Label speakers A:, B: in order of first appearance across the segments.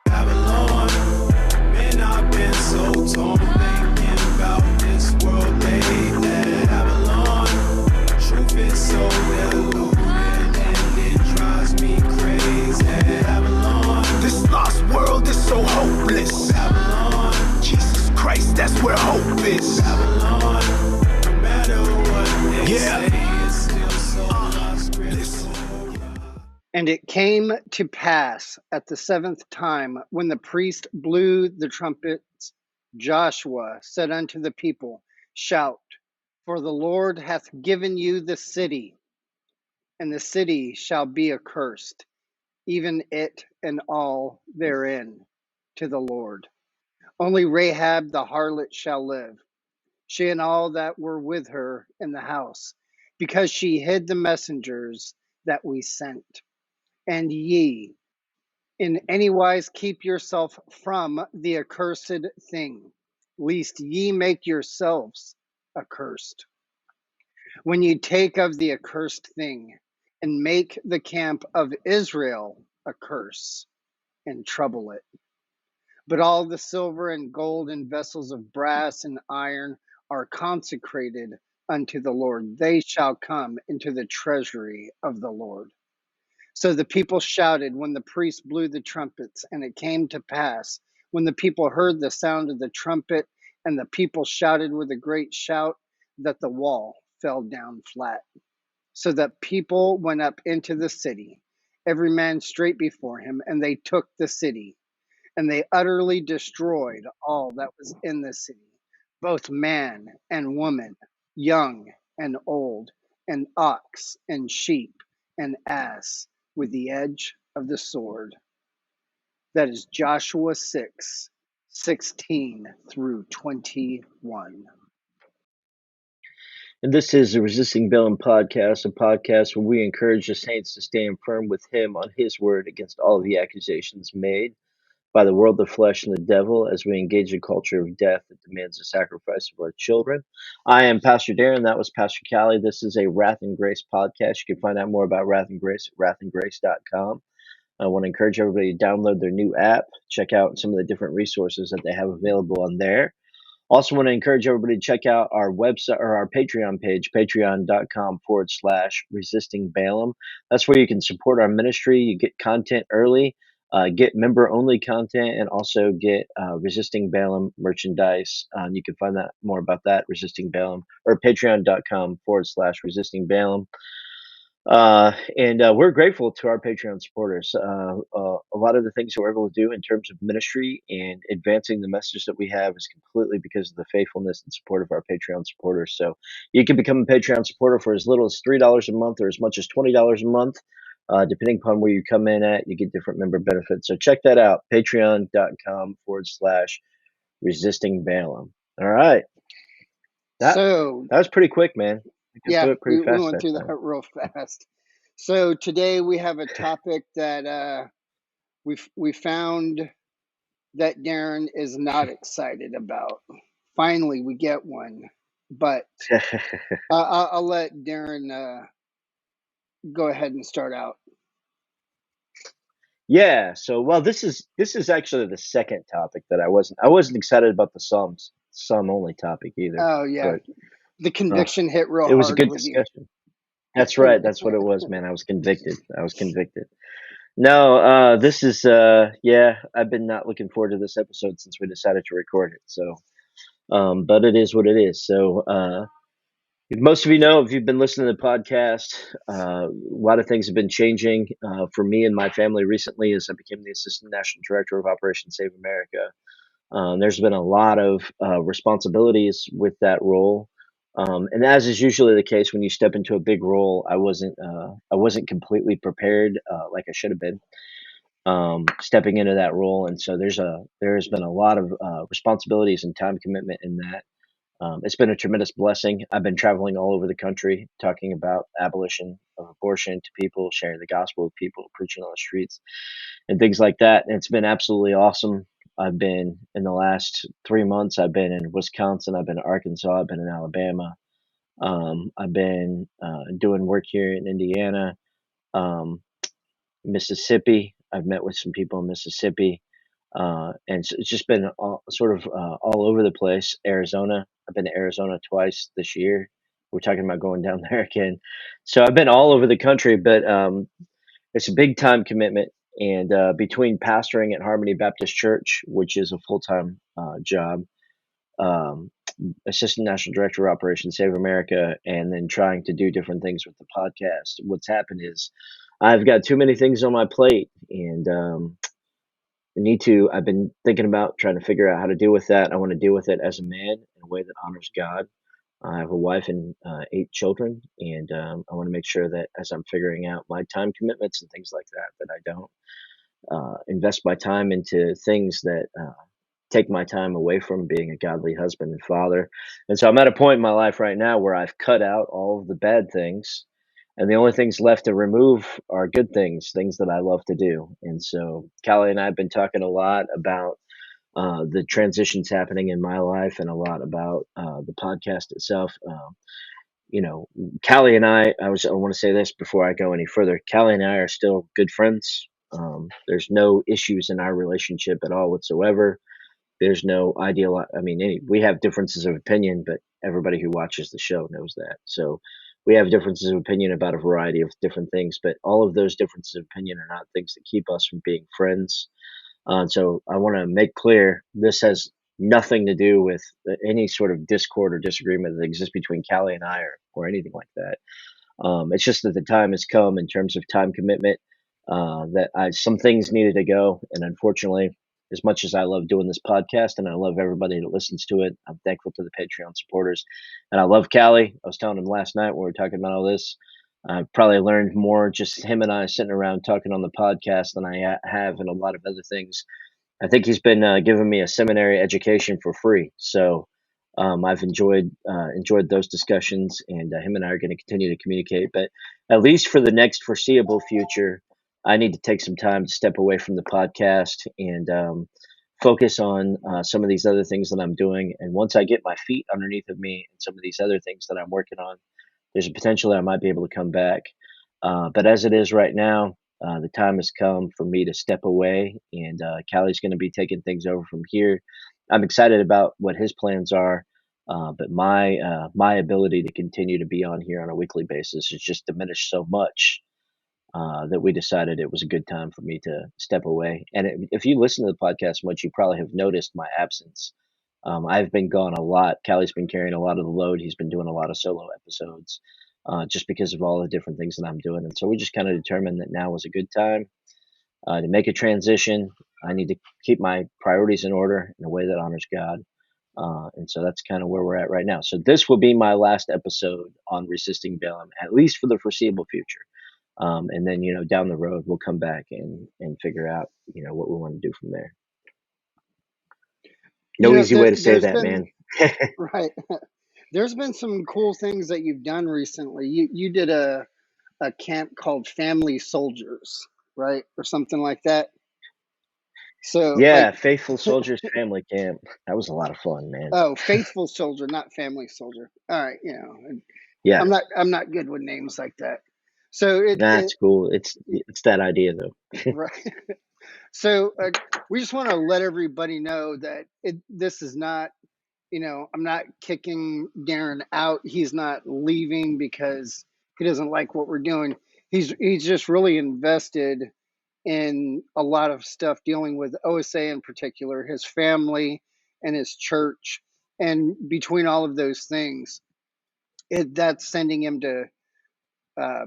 A: Babylon, man, I've been so torn thinking about this world lately. Babylon, truth is so eluded and it drives me crazy. Babylon, this lost world is so hopeless. Babylon, Jesus Christ, that's where hope is. Babylon, no matter what they say, it's still so lost.
B: And it came to pass at the seventh time, when the priest blew the trumpets, Joshua said unto the people, Shout, for the Lord hath given you the city, and the city shall be accursed, even it and all therein, to the Lord. Only Rahab the harlot shall live, she and all that were with her in the house, because she hid the messengers that we sent. And ye, in any wise keep yourself from the accursed thing, lest ye make yourselves accursed. When ye take of the accursed thing, and make the camp of Israel a curse, and trouble it. But all the silver and gold and vessels of brass and iron are consecrated unto the Lord. They shall come into the treasury of the Lord. So the people shouted when the priest blew the trumpets, and it came to pass, when the people heard the sound of the trumpet, and the people shouted with a great shout, that the wall fell down flat. So that people went up into the city, every man straight before him, and they took the city, and they utterly destroyed all that was in the city, both man and woman, young and old, and ox and sheep and ass, with the edge of the sword. That is Joshua 6:16 through 21.
C: And this is the Resisting Balaam podcast, a podcast where we encourage the saints to stand firm with him on his word against all of the accusations made by the world, the flesh, and the devil as we engage a culture of death that demands the sacrifice of our children. I am Pastor Darren. That was Pastor Callie. This is a Wrath and Grace podcast. You can find out more about Wrath and Grace at wrathandgrace.com. I want to encourage everybody to download their new app, check out some of the different resources that they have available on there. Also want to encourage everybody to check out our website or our Patreon page, patreon.com/resisting Balaam. That's where you can support our ministry. You get content early, get member only content, and also get Resisting Balaam merchandise. You can find that more about that, Resisting Balaam, or patreon.com/resisting Balaam. And we're grateful to our Patreon supporters. A lot of the things that we're able to do in terms of ministry and advancing the message that we have is completely because of the faithfulness and support of our Patreon supporters. So you can become a Patreon supporter for as little as $3 a month or as much as $20 a month. Depending upon where you come in at, you get different member benefits. So check that out, patreon.com/resisting Balaam. All right. That was pretty quick, man.
B: Yeah,
C: pretty
B: we
C: fast
B: went through that real fast. So today we have a topic that we found that Darren is not excited about. Finally, we get one, but I'll let Darren go ahead and start out.
C: Yeah. So, well, this is actually the second topic that I wasn't excited about the Psalm only topic either.
B: Oh yeah,
C: But
B: the conviction hit real hard.
C: it was a good
B: with
C: discussion. That's right. That's what it was, man. I was convicted. No, this is yeah. I've been not looking forward to this episode since we decided to record it. So, but it is what it is. So, most of you know, if you've been listening to the podcast, a lot of things have been changing for me and my family recently as I became the Assistant National Director of Operation Save America. There's been a lot of responsibilities with that role. And as is usually the case when you step into a big role, I wasn't completely prepared like I should have been stepping into that role. And so there's been a lot of responsibilities and time commitment in that. It's been a tremendous blessing. I've been traveling all over the country talking about abolition of abortion to people, sharing the gospel with people, preaching on the streets, and things like that. And it's been absolutely awesome. I've been in the last 3 months. I've been in Wisconsin. I've been in Arkansas. I've been in Alabama. I've been doing work here in Indiana. Um, Mississippi, I've met with some people in Mississippi, and so it's just been all over the place. Arizona, I've been to Arizona twice this year. We're talking about going down there again. So I've been all over the country, but it's a big time commitment. And between pastoring at Harmony Baptist Church, which is a full time job, um, assistant national director of operations Save America, and then trying to do different things with the podcast, what's happened is I've got too many things on my plate, and I need to. I've been thinking about trying to figure out how to deal with that. I want to deal with it as a man in a way that honors God. I have a wife and 8 children, and I want to make sure that as I'm figuring out my time commitments and things like that, that I don't invest my time into things that take my time away from being a godly husband and father. And so I'm at a point in my life right now where I've cut out all of the bad things, and the only things left to remove are good things, things that I love to do. And so Callie and I have been talking a lot about the transitions happening in my life and a lot about the podcast itself. You know, Callie and I want to say this before I go any further. Callie and I are still good friends. There's no issues in our relationship at all whatsoever. There's no ideal. I mean, we have differences of opinion, but everybody who watches the show knows that. So we have differences of opinion about a variety of different things, but all of those differences of opinion are not things that keep us from being friends. So I want to make clear this has nothing to do with any sort of discord or disagreement that exists between Callie and I, or anything like that. It's just that the time has come in terms of time commitment, that some things needed to go, and unfortunately, as much as I love doing this podcast and I love everybody that listens to it, I'm thankful to the Patreon supporters, and I love Callie. I was telling him last night when we were talking about all this. I've probably learned more just him and I sitting around talking on the podcast than I have in a lot of other things. I think he's been giving me a seminary education for free. So I've enjoyed those discussions, and him and I are going to continue to communicate. But at least for the next foreseeable future, I need to take some time to step away from the podcast and focus on some of these other things that I'm doing. And once I get my feet underneath of me and some of these other things that I'm working on, there's a potential that I might be able to come back. But as it is right now, the time has come for me to step away, and Callie's going to be taking things over from here. I'm excited about what his plans are, but my ability to continue to be on here on a weekly basis has just diminished so much that we decided it was a good time for me to step away. And if you listen to the podcast much, you probably have noticed my absence. I've been gone a lot. Callie's been carrying a lot of the load. He's been doing a lot of solo episodes, just because of all the different things that I'm doing. And so we just kind of determined that now was a good time to make a transition. I need to keep my priorities in order in a way that honors God. And so that's kind of where we're at right now. So this will be my last episode on Resisting Balaam, at least for the foreseeable future. And then, down the road, we'll come back and figure out, what we want to do from there. No easy way to say
B: there's
C: that,
B: been
C: man.
B: right. There's been some cool things that you've done recently. You did a camp called Family Soldiers, right, or something like that. So
C: Yeah,
B: like,
C: Faithful Soldiers Family Camp. That was a lot of fun, man.
B: oh, Faithful Soldier, not Family Soldier. All right,
C: Yeah,
B: I'm not good with names like that. So
C: that's cool. It's that idea though.
B: right. So we just want to let everybody know that this is not, I'm not kicking Darren out. He's not leaving because he doesn't like what we're doing. He's just really invested in a lot of stuff dealing with OSA in particular, his family and his church. And between all of those things, that's sending him to uh,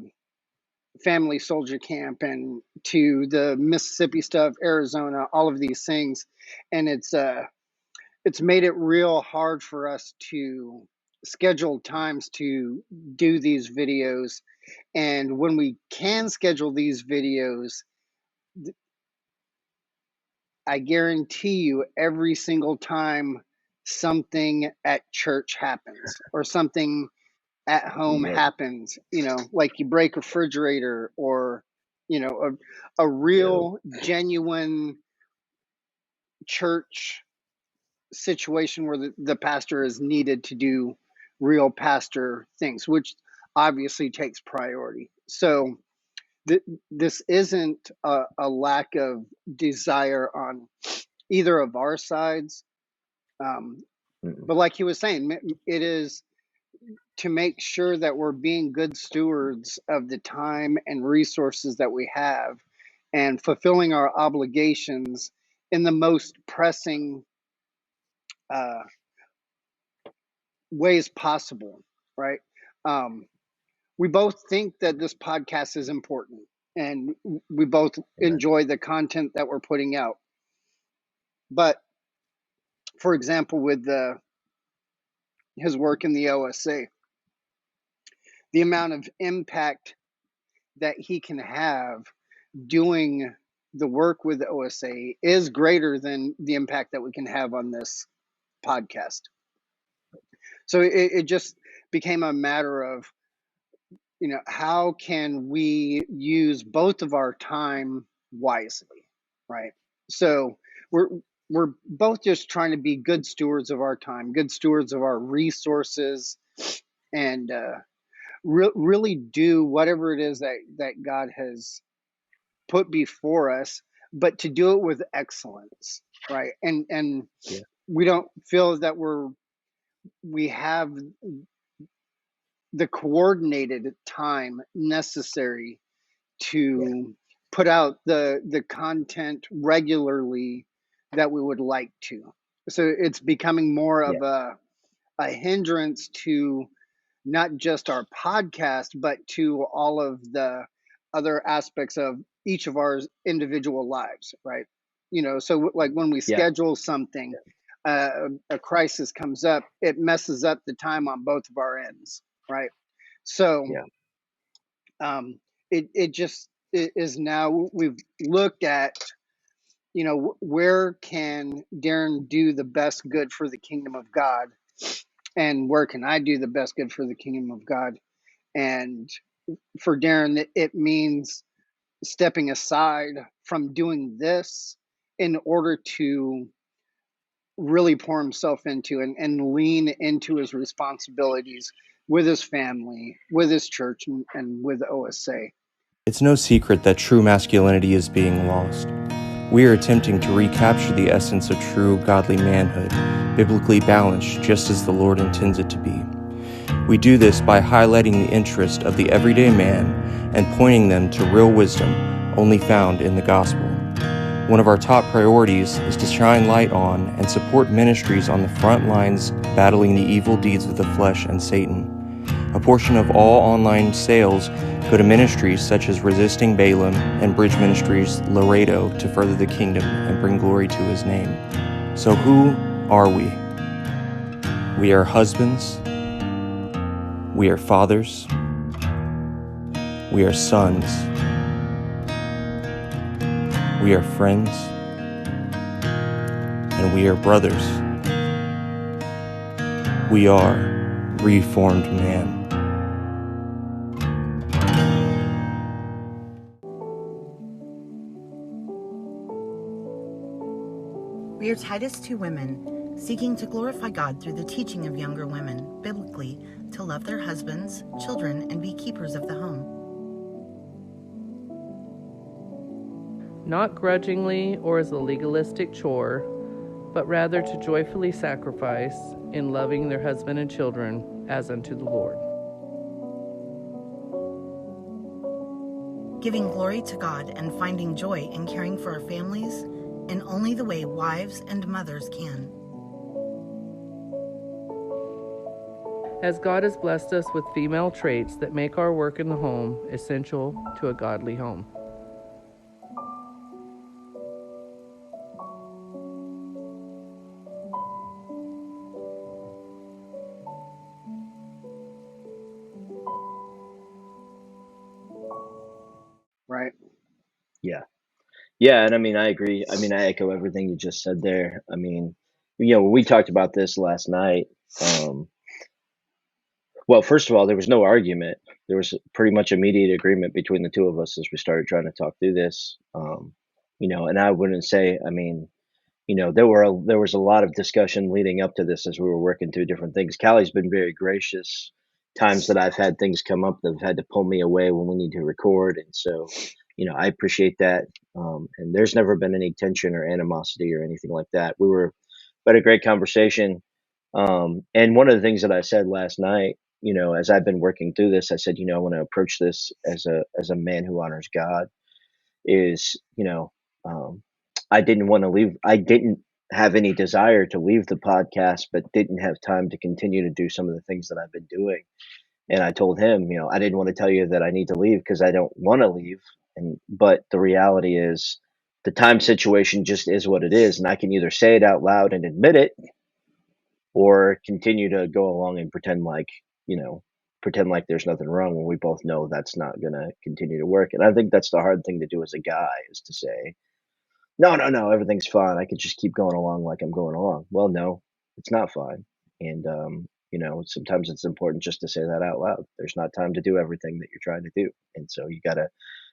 B: family soldier camp and to the Mississippi stuff, Arizona, all of these things. And it's made it real hard for us to schedule times to do these videos. And when we can schedule these videos, I guarantee you every single time something at church happens or something at home
C: Yep,
B: happens, like you break a refrigerator or, a
C: yep,
B: real genuine church situation where the pastor is needed to do real pastor things, which obviously takes priority. So this isn't a lack of desire on either of our sides. But like he was saying, it is to make sure that we're being good stewards of the time and resources that we have and fulfilling our obligations in the most pressing uh, ways possible, right? We both think that this podcast is important and we both
C: Amen.
B: enjoy the content that we're putting out. But for example, with his work in the OSA, the amount of impact that he can have doing the work with the OSA is greater than the impact that we can have on this podcast. So it just became a matter of, how can we use both of our time wisely, right? So we're both just trying to be good stewards of our time, good stewards of our resources, and really do whatever it is that God has put before us, but to do it with excellence, right? And
C: Yeah.
B: we don't feel that we have the coordinated time necessary to put out the content regularly that we would like to. So it's becoming more
C: Yeah.
B: of a hindrance to not just our podcast, but to all of the other aspects of each of our individual lives, right? So like when we
C: Yeah.
B: schedule something, a crisis comes up, it messes up the time on both of our ends, right? So
C: Yeah.
B: it just is now we've looked at, where can Darren do the best good for the kingdom of God, and where can I do the best good for the kingdom of God? And for Darren, it means stepping aside from doing this in order to really pour himself into and lean into his responsibilities with his family, with his church, and with OSA.
D: It's no secret that true masculinity is being lost. We are attempting to recapture the essence of true godly manhood, biblically balanced just as the Lord intends it to be. We do this by highlighting the interest of the everyday man and pointing them to real wisdom only found in the gospel. One of our top priorities is to shine light on and support ministries on the front lines battling the evil deeds of the flesh and Satan. A portion of all online sales go to ministries such as Resisting Balaam and Bridge Ministries Laredo to further the kingdom and bring glory to his name. So who are we? We are husbands. We are fathers. We are sons. We are friends. And we are brothers. We are reformed man.
E: We are Titus 2 women, seeking to glorify God through the teaching of younger women, biblically, to love their husbands, children, and be keepers of the home.
F: Not grudgingly or as a legalistic chore, but rather to joyfully sacrifice in loving their husband and children as unto the Lord.
E: Giving glory to God and finding joy in caring for our families in only the way wives and mothers can.
F: As God has blessed us with female traits that make our work in the home essential to a godly home.
B: Right.
C: Yeah, and I mean, I agree. I mean, I echo everything you just said there. I mean, when we talked about this last night, well, first of all, there was no argument. There was pretty much immediate agreement between the two of us as we started trying to talk through this. And I wouldn't say, I mean, there was a lot of discussion leading up to this as we were working through different things. Callie's been very gracious times that I've had things come up that have had to pull me away when we need to record. And so, I appreciate that. And there's never been any tension or animosity or anything like that. We had a great conversation. And one of the things that I said last night, as I've been working through this, I said, I want to approach this as a man who honors God. Is I didn't want to leave. I didn't have any desire to leave the podcast, but didn't have time to continue to do some of the things that I've been doing. And I told him, I didn't want to tell you that I need to leave because I don't want to leave. But the reality is, the time situation just is what it is, and I can either say it out loud and admit it, or continue to go along and pretend like there's nothing wrong when we both know that's not going to continue to work. And I think that's the hard thing to do as a guy, is to say, no, no, no, everything's fine. I could just keep going along like I'm going along. Well, no, it's not fine. And, sometimes it's important just to say that out loud. There's not time to do everything that you're trying to do. And so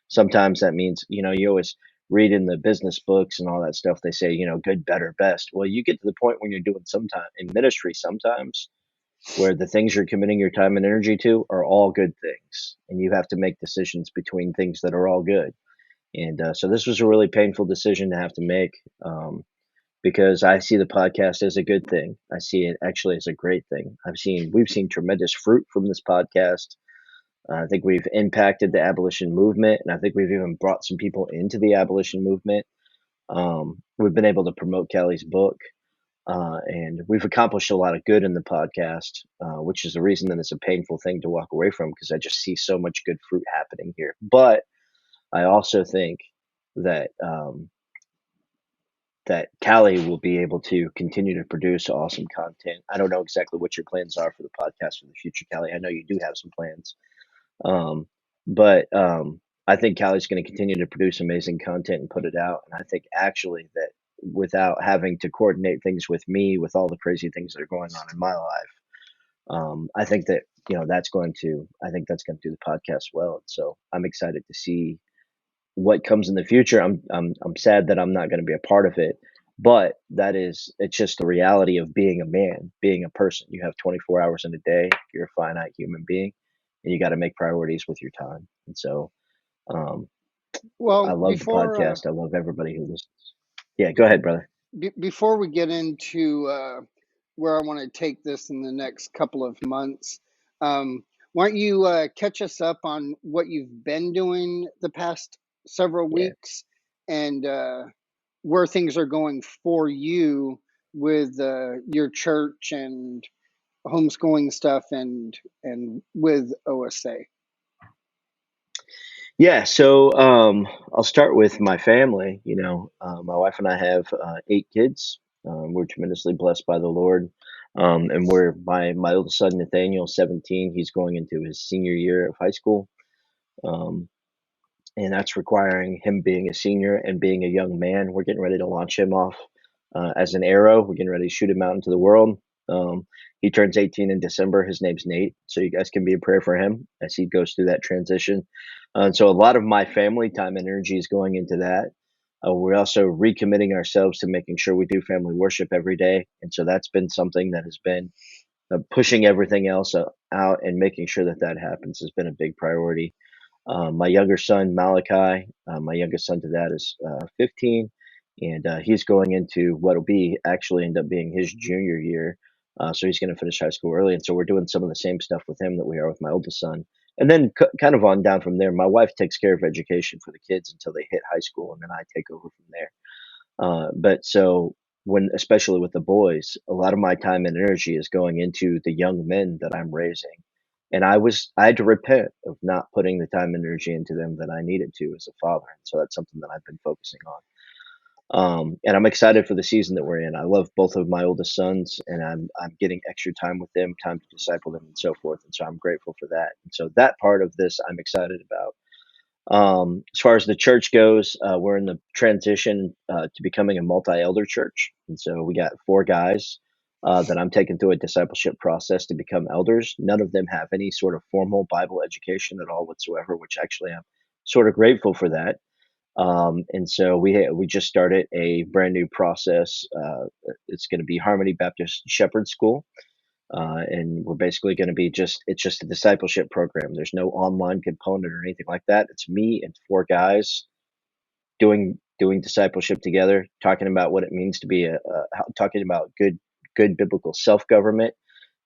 C: sometimes that means, you always read in the business books and all that stuff. They say, good, better, best. Well, you get to the point when you're doing sometime in ministry, sometimes where the things you're committing your time and energy to are all good things. And you have to make decisions between things that are all good. And so this was a really painful decision to have to make, because I see the podcast as a good thing. I see it actually as a great thing. We've seen tremendous fruit from this podcast. I think we've impacted the abolition movement, and I think we've even brought some people into the abolition movement. We've been able to promote Callie's book, and we've accomplished a lot of good in the podcast, which is the reason that it's a painful thing to walk away from, because I just see so much good fruit happening here. But I also think that that Callie will be able to continue to produce awesome content. I don't know exactly what your plans are for the podcast for the future, Callie. I know you do have some plans, but I think Callie's going to continue to produce amazing content and put it out. And I think actually that without having to coordinate things with me, with all the crazy things that are going on in my life, I think that that's going to do the podcast well. And so I'm excited to see what comes in the future. I'm sad that I'm not going to be a part of it, but it's just the reality of being a man, being a person. You have 24 hours in a day. You're a finite human being, and you got to make priorities with your time. And so, I
B: Well,
C: love the podcast. I love everybody who listens. Yeah, go ahead, brother.
B: before we get into where I want to take this in the next couple of months, why don't you catch us up on what you've been doing the past several
C: Yeah.
B: weeks, and where things are going for you with your church and homeschooling stuff, and with OSA.
C: Yeah, so I'll start with my family. My wife and I have 8 kids. We're tremendously blessed by the Lord, and my oldest son Nathaniel, 17. He's going into his senior year of high school, um, and that's requiring him being a senior and being a young man. We're getting ready to launch him off as an arrow. We're getting ready to shoot him out into the world. He turns 18 in December. His name's Nate, so you guys can be in prayer for him as he goes through that transition. And so a lot of my family time and energy is going into that. We're also recommitting ourselves to making sure we do family worship every day. And so that's been something that has been pushing everything else out, and making sure that happens has been a big priority. My younger son, Malachi, my youngest son to that is 15, and he's going into what will actually end up being his junior year. So he's going to finish high school early. And so we're doing some of the same stuff with him that we are with my oldest son. And then kind of on down from there, my wife takes care of education for the kids until they hit high school, and then I take over from there. But so especially with the boys, a lot of my time and energy is going into the young men that I'm raising. And I had to repent of not putting the time and energy into them that I needed to as a father. And so that's something that I've been focusing on. And I'm excited for the season that we're in. I love both of my oldest sons, and I'm getting extra time with them, time to disciple them, and so forth. And so I'm grateful for that. And so that part of this I'm excited about. As far as the church goes, we're in the transition to becoming a multi-elder church. And so we got 4 guys that I'm taking through a discipleship process to become elders. None of them have any sort of formal Bible education at all whatsoever, which actually I'm sort of grateful for that. And so we just started a brand new process. It's going to be Harmony Baptist Shepherd School. And we're basically going to be it's just a discipleship program. There's no online component or anything like that. It's me and 4 guys doing discipleship together, talking about what it means to be talking about good biblical self-government,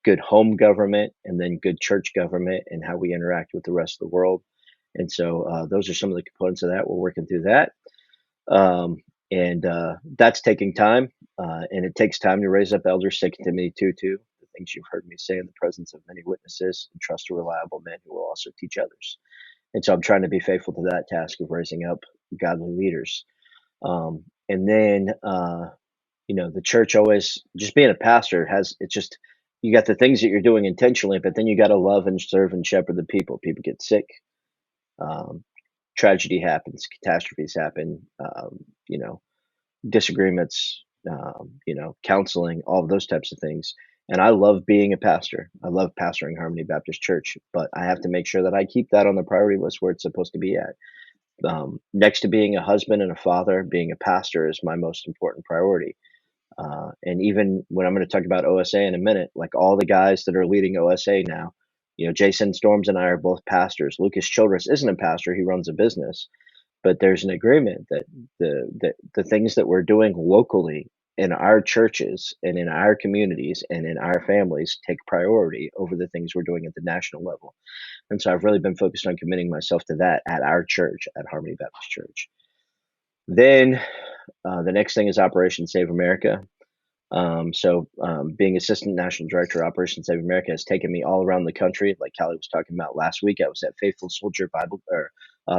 C: good home government, and then good church government, and how we interact with the rest of the world. And so those are some of the components of that. We're working through that. And that's taking time, and it takes time to raise up elders. 2 Timothy 2:2, the things you've heard me say in the presence of many witnesses, and trust a reliable man who will also teach others. And so I'm trying to be faithful to that task of raising up godly leaders. And then, the church always, just being a pastor you got the things that you're doing intentionally, but then you got to love and serve and shepherd the people. People get sick. Tragedy happens, catastrophes happen, disagreements, counseling, all of those types of things. And I love being a pastor. I love pastoring Harmony Baptist Church, but I have to make sure that I keep that on the priority list where it's supposed to be at. Next to being a husband and a father, being a pastor is my most important priority. And even when I'm going to talk about OSA in a minute, like all the guys that are leading OSA now, Jason Storms and I are both pastors. Lucas Childress isn't a pastor; he runs a business. But there's an agreement that the things that we're doing locally in our churches and in our communities and in our families take priority over the things we're doing at the national level. And so I've really been focused on committing myself to that at our church, at Harmony Baptist Church. Then the next thing is Operation Save America. Being Assistant National Director of Operation Save America has taken me all around the country. Like Callie was talking about last week, I was at Faithful Soldier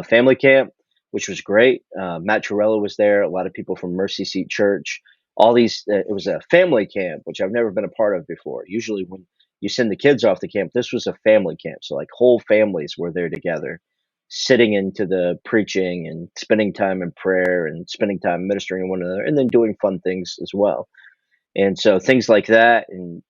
C: Family Camp, which was great. Matt Torello was there. A lot of people from Mercy Seat Church. It was a family camp, which I've never been a part of before. Usually when you send the kids off the camp, this was a family camp. So like whole families were there together, sitting into the preaching and spending time in prayer and spending time ministering to one another, and then doing fun things as well. And so things like that. And,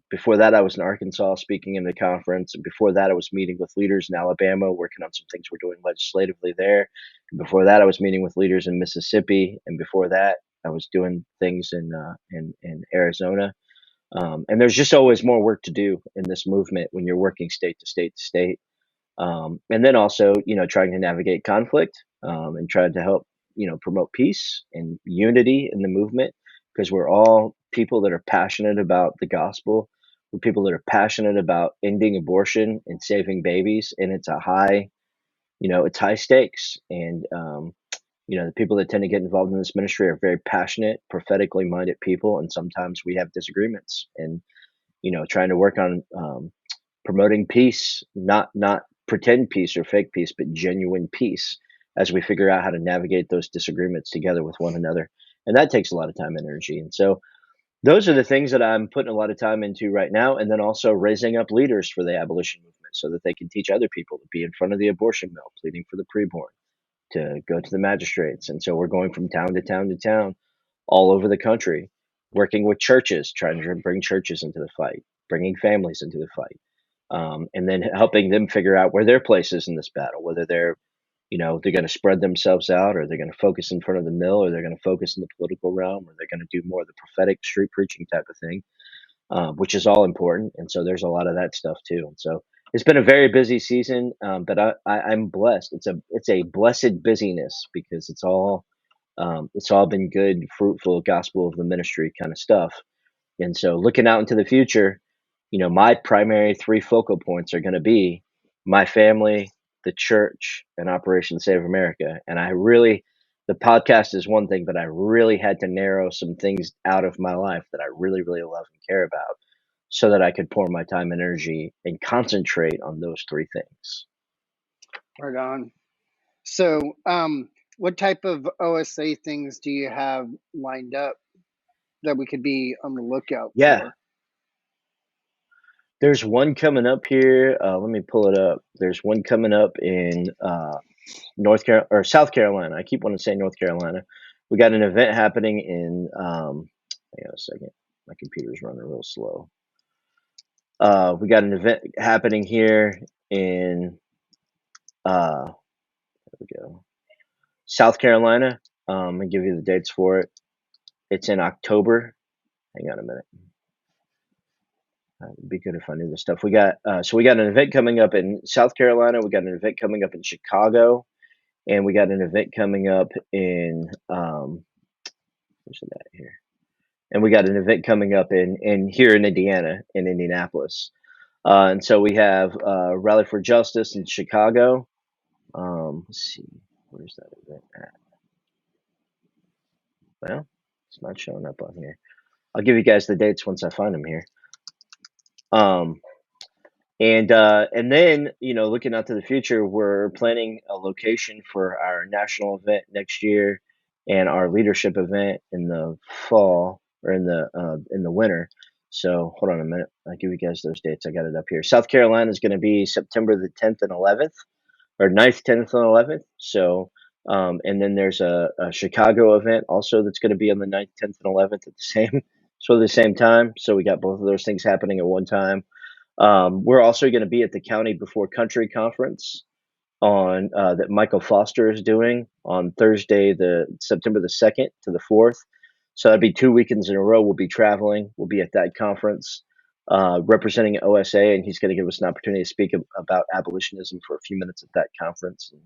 C: before that, I was in Arkansas speaking in the conference. And before that, I was meeting with leaders in Alabama, working on some things we're doing legislatively there. And before that, I was meeting with leaders in Mississippi. And before that, I was doing things in Arizona. And there's just always more work to do in this movement when you're working state to state to state. And then also, trying to navigate conflict, and trying to help, promote peace and unity in the movement, because we're all people that are passionate about the gospel. We're people that are passionate about ending abortion and saving babies. And it's it's high stakes. And, the people that tend to get involved in this ministry are very passionate, prophetically minded people. And sometimes we have disagreements, and, trying to work on, promoting peace, not pretend peace or fake peace, but genuine peace, as we figure out how to navigate those disagreements together with one another. And that takes a lot of time and energy. And so those are the things that I'm putting a lot of time into right now. And then also raising up leaders for the abolition movement so that they can teach other people to be in front of the abortion mill, pleading for the preborn, to go to the magistrates. And so we're going from town to town to town all over the country, working with churches, trying to bring churches into the fight, bringing families into the fight. And then helping them figure out where their place is in this battle, whether they're going to spread themselves out, or they're going to focus in front of the mill, or they're going to focus in the political realm, or they're going to do more of the prophetic street preaching type of thing, which is all important. And so there's a lot of that stuff too. And so it's been a very busy season, but I'm blessed. It's a blessed busyness, because it's all been good, fruitful gospel of the ministry kind of stuff. And so looking out into the future, my primary 3 focal points are going to be my family, the church, and Operation Save America. And the podcast is one thing, but I really had to narrow some things out of my life that I really, really love and care about, so that I could pour my time and energy and concentrate on those 3 things.
B: Right on. So, what type of OSA things do you have lined up that we could be on the lookout
C: Yeah.
B: for?
C: There's one coming up here. Let me pull it up. There's one coming up in South Carolina. I keep wanting to say North Carolina. We got an event happening in. Hang on a second. My computer's running real slow. We got an event happening here in. There we go. South Carolina. I'll give you the dates for it. It's in October. Hang on a minute. It'd be good if I knew this stuff. We got an event coming up in South Carolina. We got an event coming up in Chicago, and we got an event coming up in where's it at here? And we got an event coming up in here in Indiana, in Indianapolis. And so we have Rally for Justice in Chicago. Let's see, where's that event at? Well, it's not showing up on here. I'll give you guys the dates once I find them here. And then, looking out to the future, we're planning a location for our national event next year and our leadership event in the fall or in the winter. So hold on a minute. I'll give you guys those dates. I got it up here. South Carolina is going to be September the 10th and 11th, or 9th, 10th, and 11th. So, and then there's a Chicago event also that's going to be on the 9th, 10th, and 11th at the same time. So we got both of those things happening at one time. We're also going to be at the County Before Country conference on that Michael Foster is doing on Thursday, the September the 2nd to the 4th. So that'd be 2 weekends in a row. We'll be traveling. We'll be at that conference representing OSA, and he's going to give us an opportunity to speak about abolitionism for a few minutes at that conference and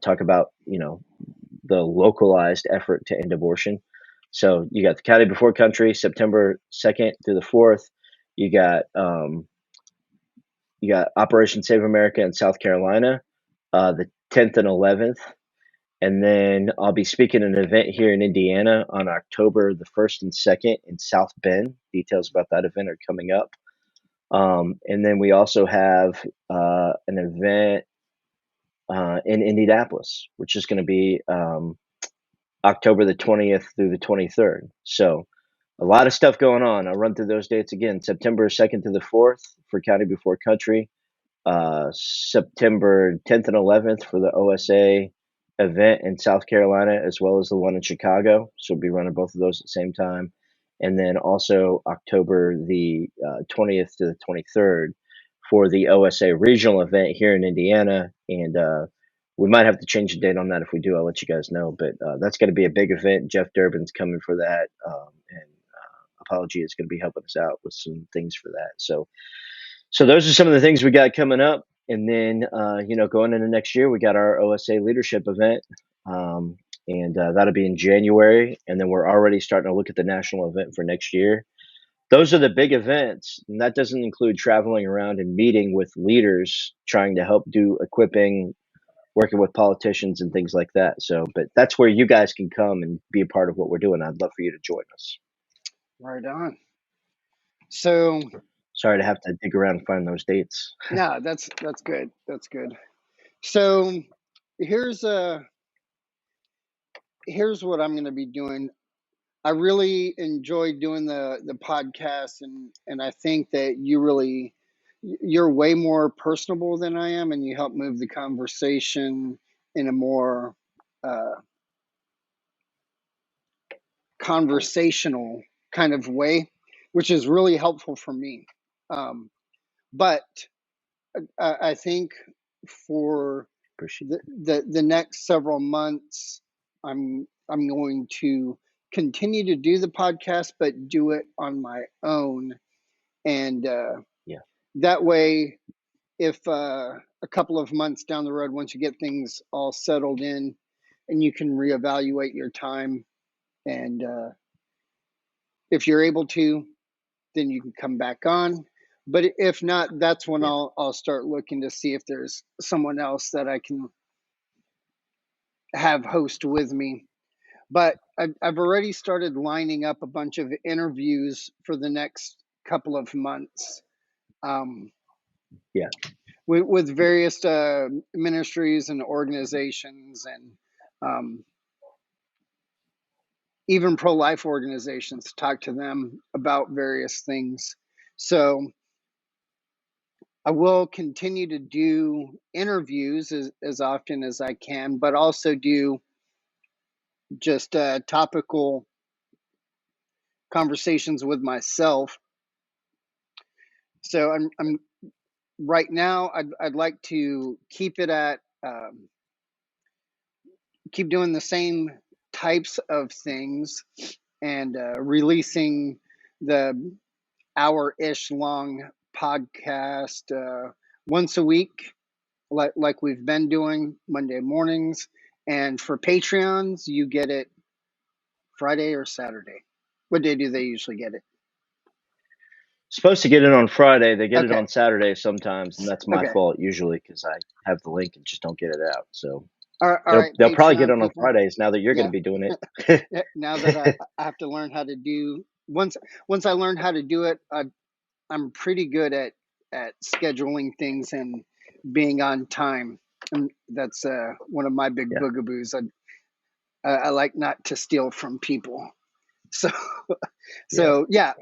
C: talk about the localized effort to end abortion. So you got the County Before Country, September 2nd through the 4th. You got Operation Save America in South Carolina, the 10th and 11th. And then I'll be speaking at an event here in Indiana on October the 1st and 2nd in South Bend. Details about that event are coming up. And then we also have an event in Indianapolis, which is going to be October the 20th through the 23rd. So a lot of stuff going on. I'll run through those dates again. September 2nd to the 4th for County Before Country. September 10th and 11th for the OSA event in South Carolina, as well as the one in Chicago. So we'll be running both of those at the same time. And then also October the 20th to the 23rd for the OSA regional event here in Indiana. And we might have to change the date on that. If we do, I'll let you guys know. But that's going to be a big event. Jeff Durbin's coming for that. And Apology is going to be helping us out with some things for that. So those are some of the things we got coming up. And then, going into next year, we got our OSA leadership event. And that'll be in January. And then we're already starting to look at the national event for next year. Those are the big events. And that doesn't include traveling around and meeting with leaders, trying to help do equipping, working with politicians and things like that. So, but that's where you guys can come and be a part of what we're doing. I'd love for you to join us.
B: Right on. So
C: Sorry to have to dig around and find those dates.
B: no, that's good. That's good. So here's what I'm going to be doing. I really enjoy doing the podcast, and I think that you're way more personable than I am, and you help move the conversation in a more conversational kind of way, which is really helpful for me. But I think for
C: Appreciate
B: the next several months, I'm going to continue to do the podcast, but do it on my own, and that way, if a couple of months down the road, once you get things all settled in, and you can reevaluate your time, and if you're able to, then you can come back on. But if not, that's when I'll start looking to see if there's someone else that I can have host with me. But I've already started lining up a bunch of interviews for the next couple of months. With various ministries and organizations, and even pro-life organizations, to talk to them about various things. So I will continue to do interviews as often as I can, but also do just topical conversations with myself. So I'm right now. I'd like to keep it at keep doing the same types of things, and releasing the hour-ish long podcast once a week, like we've been doing Monday mornings. And for Patreons, you get it Friday or Saturday. What day do they usually get it?
C: Supposed to get it on Friday. They get it
B: Okay.
C: on Saturday sometimes, and that's my
B: Okay.
C: fault usually because I have the link and just don't get it out. So
B: All right,
C: they'll probably get
B: Patreon
C: it on
B: people.
C: Fridays now that you're going
B: Yeah.
C: to be doing it.
B: Now that I have to learn how to do once I learn how to do it, I'm pretty good at scheduling things and being on time, and that's one of my big
C: Yeah.
B: boogaboos. I like not to steal from people, so yeah.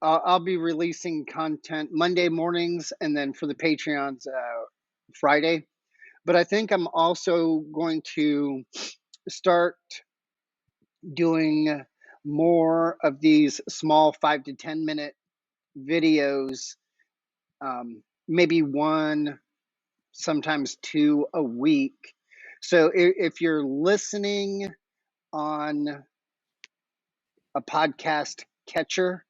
B: I'll be releasing content Monday mornings, and then for the Patreons Friday. But I think I'm also going to start doing more of these small 5 to 10 minute videos, maybe one, sometimes two a week. So if you're listening on a podcast catcher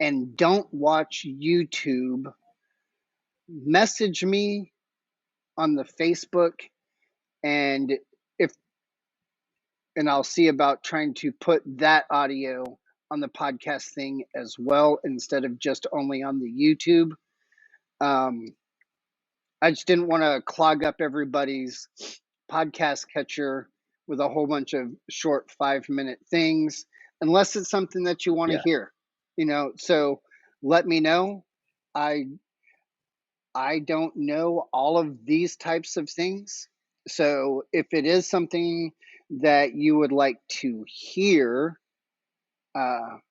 B: and don't watch YouTube, message me on the Facebook, and I'll see about trying to put that audio on the podcast thing as well, instead of just only on the YouTube. I just didn't want to clog up everybody's podcast catcher with a whole bunch of short 5-minute things, unless it's something that you want to
C: Yeah.
B: hear, so let me know. I don't know all of these types of things. So if it is something that you would like to hear,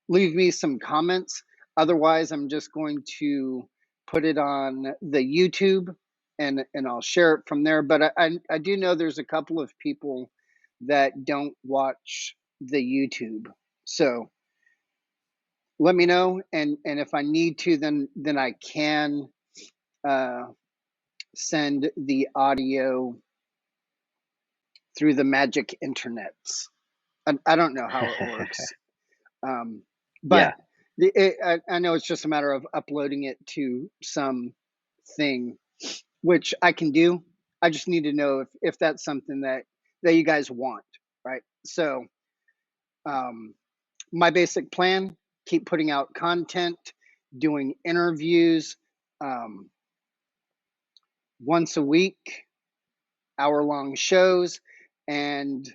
B: leave me some comments. Otherwise, I'm just going to put it on the YouTube, and I'll share it from there. But I do know there's a couple of people that don't watch the YouTube. So let me know, and if I need to, then I can send the audio through the magic internets. I don't know how it works, but I know it's just a matter of uploading it to some thing, which I can do. I just need to know if that's something that you guys want, right? So my basic plan: keep putting out content, doing interviews once a week, hour-long shows, and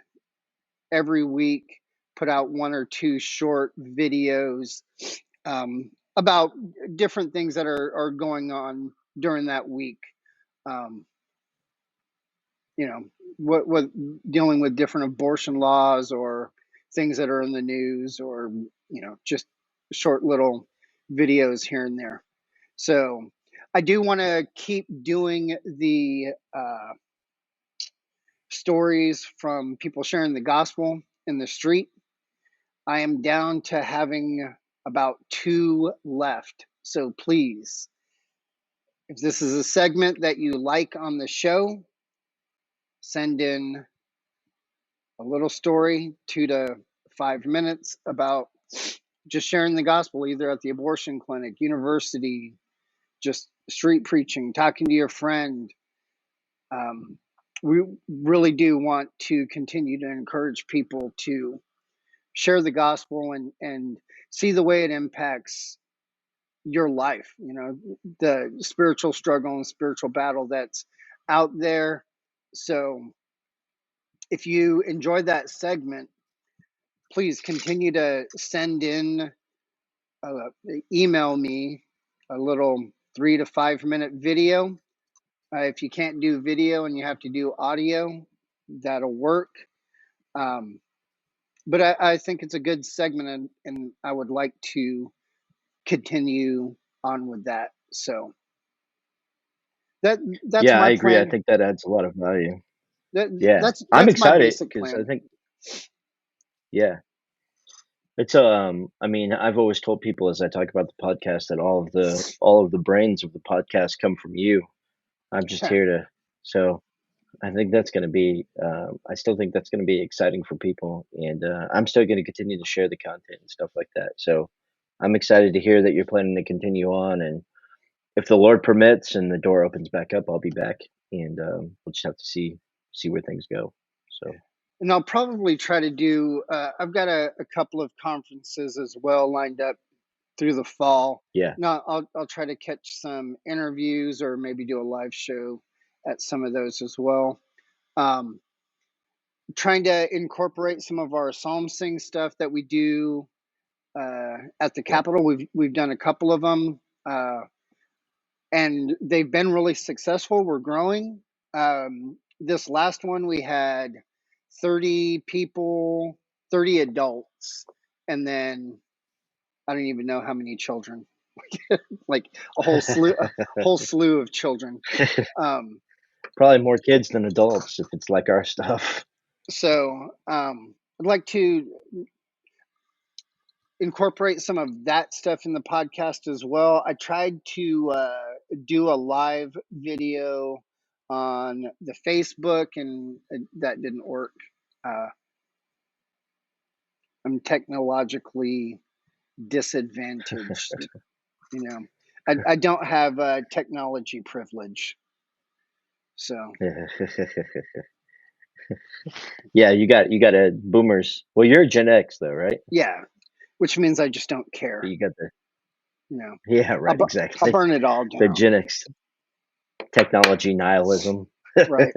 B: every week put out one or two short videos about different things that are going on during that week. What dealing with different abortion laws, or things that are in the news, or just short little videos here and there. So I do want to keep doing the stories from people sharing the gospel in the street. I am down to having about 2 left. So please, if this is a segment that you like on the show, send in a little story, 2 to 5 minutes, about just sharing the gospel, either at the abortion clinic, university, just street preaching, talking to your friend. We really do want to continue to encourage people to share the gospel and see the way it impacts your life, the spiritual struggle and spiritual battle that's out there. So if you enjoyed that segment, please continue to send in, email me a little 3 to 5 minute video. If you can't do video and you have to do audio, that'll work. But I think it's a good segment, and I would like to continue on with that. So that's
C: Yeah, I
B: my
C: agree. I
B: plan.
C: think that adds a lot of value. Yeah. I'm
B: That's my
C: excited
B: basic
C: because I
B: plan.
C: think, yeah, it's I mean, I've always told people as I talk about the podcast that all of the brains of the podcast come from you. I'm just here to, so I think that's going to be, I still think that's going to be exciting for people, and I'm still going to continue to share the content and stuff like that. So I'm excited to hear that you're planning to continue on, and if the Lord permits and the door opens back up, I'll be back, and we'll just have to see where things go. So
B: And I'll probably try to do. I've got a couple of conferences as well lined up through the fall.
C: yeah,
B: No, I'll try to catch some interviews or maybe do a live show at some of those as well. Trying to incorporate some of our psalm sing stuff that we do at the
C: yeah.
B: Capitol. We've done a couple of them, and they've been really successful. We're growing. This last one we had 30 people, 30 adults, and then I don't even know how many children. Like a whole slew of children.
C: Probably more kids than adults if it's like our stuff.
B: So I'd like to incorporate some of that stuff in the podcast as well. I tried to do a live video on the Facebook, and that didn't work. I'm technologically disadvantaged. I don't have technology privilege. So
C: Yeah, you got a boomers. Well, you're Gen X though, right?
B: yeah, which means I just don't care.
C: You got the yeah,
B: I'll,
C: right,
B: I'll
C: exactly.
B: burn it all
C: The
B: down.
C: Gen X technology nihilism.
B: Right.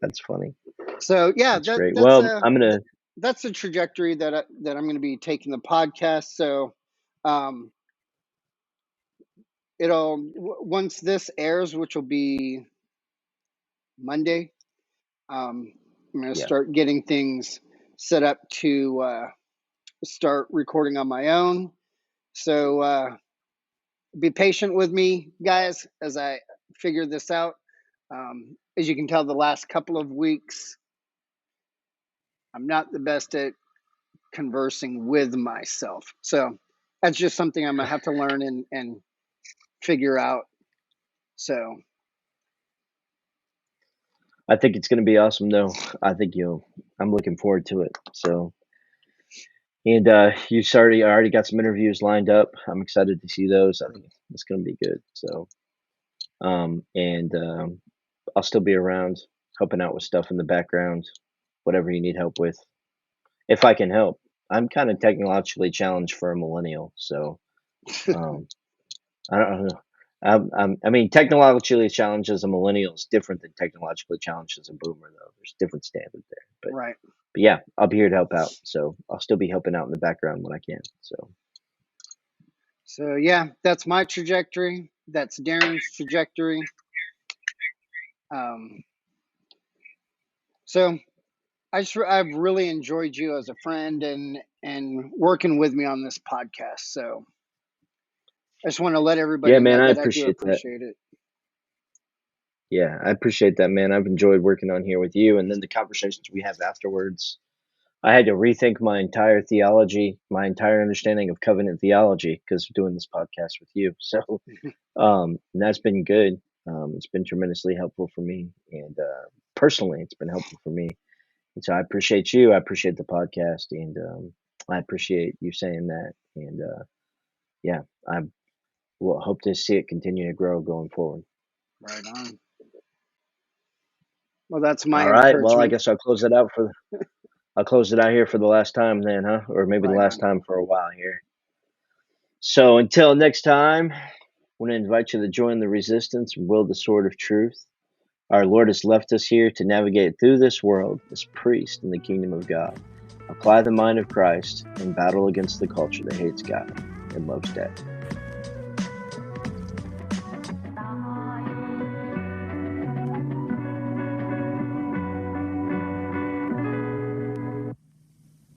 C: That's funny.
B: So yeah,
C: That's great. Well, I'm gonna.
B: that's the trajectory that I'm going to be taking the podcast. So, once this airs, which will be Monday, I'm going to
C: Yeah.
B: start getting things set up to start recording on my own. So be patient with me, guys, as I figure this out. As you can tell, the last couple of weeks, I'm not the best at conversing with myself. So that's just something I'm gonna have to learn and figure out. So
C: I think it's gonna be awesome though. I think I'm looking forward to it. So, and you already got some interviews lined up. I'm excited to see those. I think it's gonna be good. So, and I'll still be around helping out with stuff in the background, whatever you need help with, if I can help. I'm kind of technologically challenged for a millennial, so I don't know. I mean, technologically challenged as a millennial is different than technologically challenged as a boomer, though. There's different standard there.
B: right.
C: But yeah, I'll be here to help out. So I'll still be helping out in the background when I can.
B: So yeah, that's my trajectory. That's Darren's trajectory. So I've really enjoyed you as a friend and working with me on this podcast. So I just want to let everybody
C: Yeah,
B: know
C: man, I
B: that I do
C: appreciate that.
B: appreciate it.
C: Yeah, I appreciate that, man. I've enjoyed working on here with you, and then the conversations we have afterwards. I had to rethink my entire theology, my entire understanding of covenant theology because of doing this podcast with you. So, and that's been good. It's been tremendously helpful for me, and personally, it's been helpful for me. And so, I appreciate you. I appreciate the podcast, and I appreciate you saying that. And yeah, I will hope to see it continue to grow going forward.
B: Right on. Well, that's my
C: All right. Well, I
B: encouragement.
C: guess I'll close it out here for the last time then, huh? Or maybe the
B: Right
C: last
B: on.
C: time for a while here. So until next time, I want to invite you to join the resistance and wield the sword of truth. Our Lord has left us here to navigate through this world as priest in the kingdom of God. Apply the mind of Christ and battle against the culture that hates God and loves death.